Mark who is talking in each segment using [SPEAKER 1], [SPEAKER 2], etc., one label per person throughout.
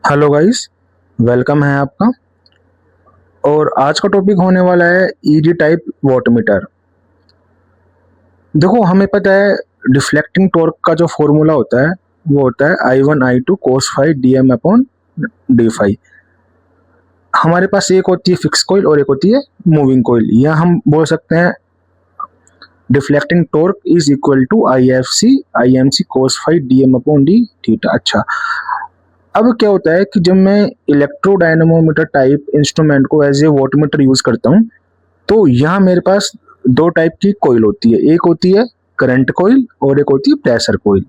[SPEAKER 1] Hello guys, welcome है आपका। और आज का टॉपिक होने वाला है ईडी टाइप वॉटमीटर। देखो, हमें पता है डिफ्लेक्टिंग टॉर्क का जो फॉर्मूला होता है वो होता है I1 I2 cos phi dm upon d phi. हमारे पास एक होती है फिक्स कॉइल और एक होती है मूविंग कॉइल, या हम बोल सकते हैं deflecting torque is equal to IFC cos phi dm upon d theta. अच्छा, अब क्या होता है कि जब मैं इलेक्ट्रोडायनेमोमीटर टाइप इंस्ट्रूमेंट को एज ए वॉटमीटर यूज करता हूँ, तो यहाँ मेरे पास दो टाइप की कोयल होती है। एक होती है करंट कोयल और एक होती है प्रेशर कोयल।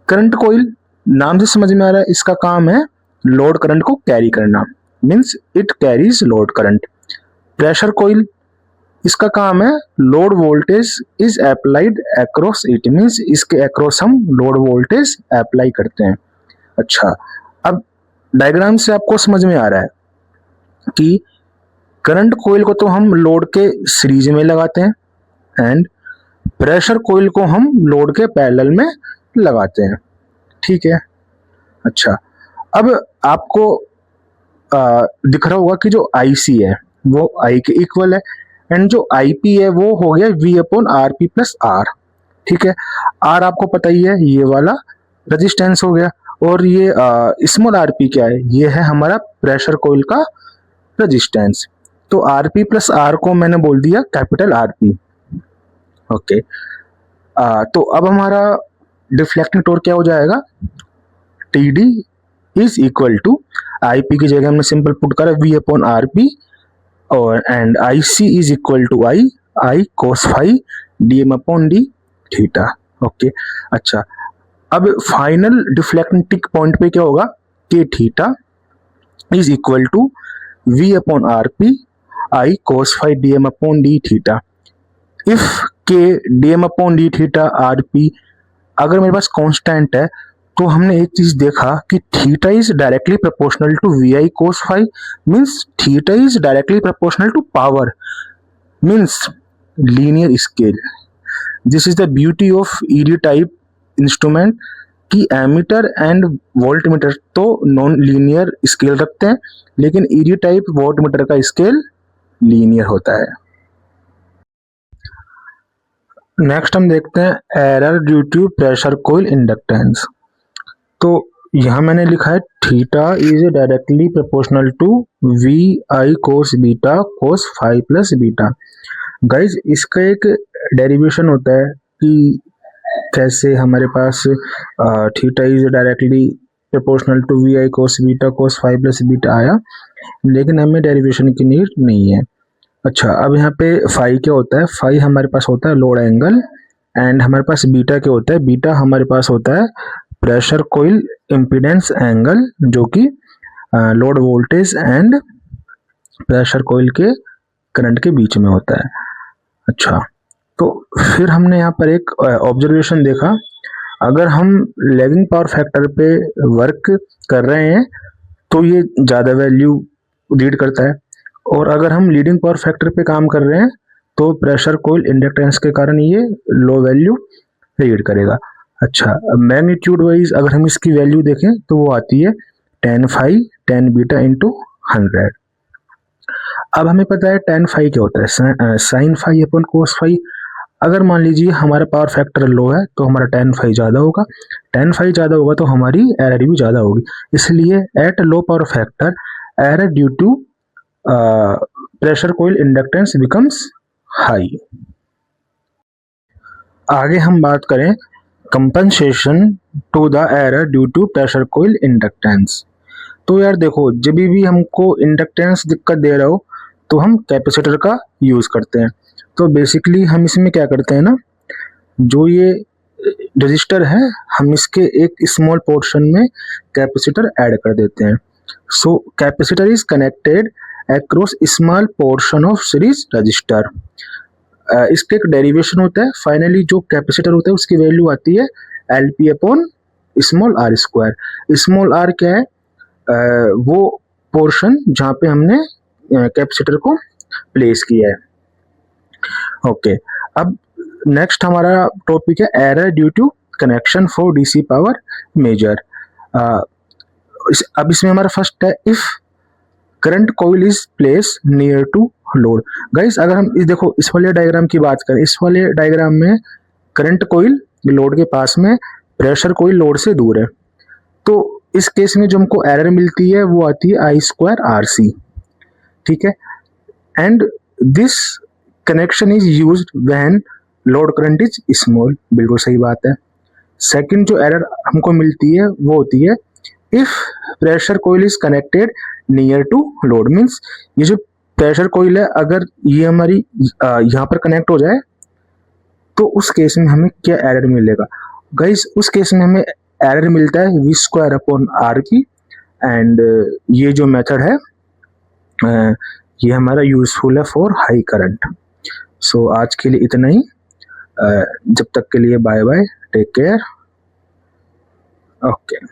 [SPEAKER 1] करंट कोयल नाम से समझ में आ रहा है, इसका काम है लोड करंट को कैरी करना, means it carries load current. Pressure coil, इसका काम है load voltage is applied across it, means इसके अक्रॉस हम लोड वोल्टेज अप्लाई करते हैं। अच्छा, अब डायग्राम से आपको समझ में आ रहा है कि करंट कोयल को तो हम लोड के सीरीज में लगाते हैं एंड प्रेशर कोयल को हम लोड के पैरेलल में लगाते हैं। ठीक है। अच्छा, अब आपको दिख रहा होगा कि जो IC है वो I के इक्वल है एंड जो IP है वो हो गया V upon RP plus R। ठीक है। R आपको पता ही है, ये वाला रेजिस्टेंस हो गया, और ये स्मॉल RP क्या है, ये है हमारा प्रेशर कोयल का रेजिस्टेंस। तो RP प्लस R को मैंने बोल दिया कैपिटल RP। ओके। तो अब हमारा डिफ्लेक्टिंग टॉर्क क्या हो जाएगा, TD is equal to IP की जगह हमने सिंपल पुट करा V अपॉन RP, और and IC is equal to I cos phi dm upon d theta. Okay. अच्छा, अब फाइनल डिफ्लेक्टिंग पॉइंट पे क्या होगा कि theta is equal to V upon RP I cos phi dm upon d theta. If के dm upon d theta RP अगर मेरे पास constant है, तो हमने एक चीज देखा कि theta is directly proportional to VI cos phi, means theta is directly proportional to power, means linear scale. This is the beauty of ED type instrument कि एमीटर एंड वोल्टमीटर तो नॉन लीनियर स्केल रखते हैं, लेकिन ED type voltmeter का scale linear होता है। Next हम देखते हैं error due to pressure coil inductance. तो यहाँ मैंने लिखा है theta is directly proportional to VI cos beta cos phi plus beta. Guys, इसका एक डेरिवेशन होता है कि कैसे हमारे पास theta is directly proportional to VI cos beta cos phi plus beta आया, लेकिन हमें डेरिवेशन की नीड नहीं है। अच्छा, अब यहाँ पे फाई क्या होता है, फाई हमारे पास होता है लोड एंगल, एंड हमारे पास बीटा क्या होता है, बीटा हमारे पास होता है प्रेशर कोयल इम्पीडेंस एंगल, जो कि load voltage and pressure coil के करंट के बीच में होता है। अच्छा, तो फिर हमने यहाँ पर एक ऑब्जर्वेशन देखा, अगर हम लैगिंग पावर फैक्टर पे वर्क कर रहे हैं तो ये ज़्यादा वैल्यू रीड करता है, और अगर हम लीडिंग पावर फैक्टर पे काम कर रहे हैं तो प्रेशर कोयल इंडक्टेंस के कारण ये लो वैल्यू रीड करेगा। अच्छा, मैग्नीट्यूड वाइज अगर हम इसकी वैल्यू देखें तो वो आती है 10 फाई 10 बीटा इंटू 100। अब हमें पता है 10 फाई क्या होता है, sine phi upon cos phi. अगर मान लीजिए हमारा पावर फैक्टर लो है तो हमारा 10 फाई ज़्यादा होगा, 10 फाई ज़्यादा होगा तो हमारी एरर भी ज़्यादा होगी। इसलिए at low power factor error due to pressure coil inductance becomes high. आगे हम बात करें compensation to the error due to pressure coil inductance. तो यार देखो, जब भी हमको इंडक्टेंस दिक्कत दे रहा हो तो हम कैपेसिटर का यूज़ करते हैं। तो बेसिकली हम इसमें क्या करते हैं ना, जो ये रजिस्टर है हम इसके एक स्मॉल पोर्शन में कैपेसिटर ऐड कर देते हैं। So capacitor is connected across small portion of series resistor. इसके एक डेरिवेशन होता है, फाइनली जो कैपेसिटर होता है उसकी वैल्यू आती है LP upon small r square. Small r क्या है, वो पोर्शन जहाँ पे हमने कैपेसिटर को प्लेस किया है। ओके, अब नेक्स्ट हमारा टॉपिक है error due to connection for DC power measure. अब इसमें हमारा फर्स्ट है if current coil is place near to load. Guys अगर हम देखो इस वाले डायग्राम की बात करें, इस वाले डायग्राम में करंट कॉइल लोड के पास में, प्रेशर कॉइल लोड से दूर है, तो इस केस में जो हमको एरर मिलती है वो आती है आई स्क्वायर आर सी, ठीक है। And this connection is used when load current is small, बिल्कुल सही बात है। सेकंड जो एरर हमको मिलती है वो होती है if pressure coil is connected near to load, means ये जो प्रेशर कॉइल है अगर ये हमारी यहाँ पर कनेक्ट हो जाए तो उस केस में हमें क्या एरर मिलेगा। गाइस उस केस में हमें एरर मिलता है वी स्क्वायर अपॉन आर की। एंड ये जो मेथड है ये हमारा यूजफुल है फॉर हाई करंट। सो आज के लिए इतना ही, जब तक के लिए bye bye, take care, okay.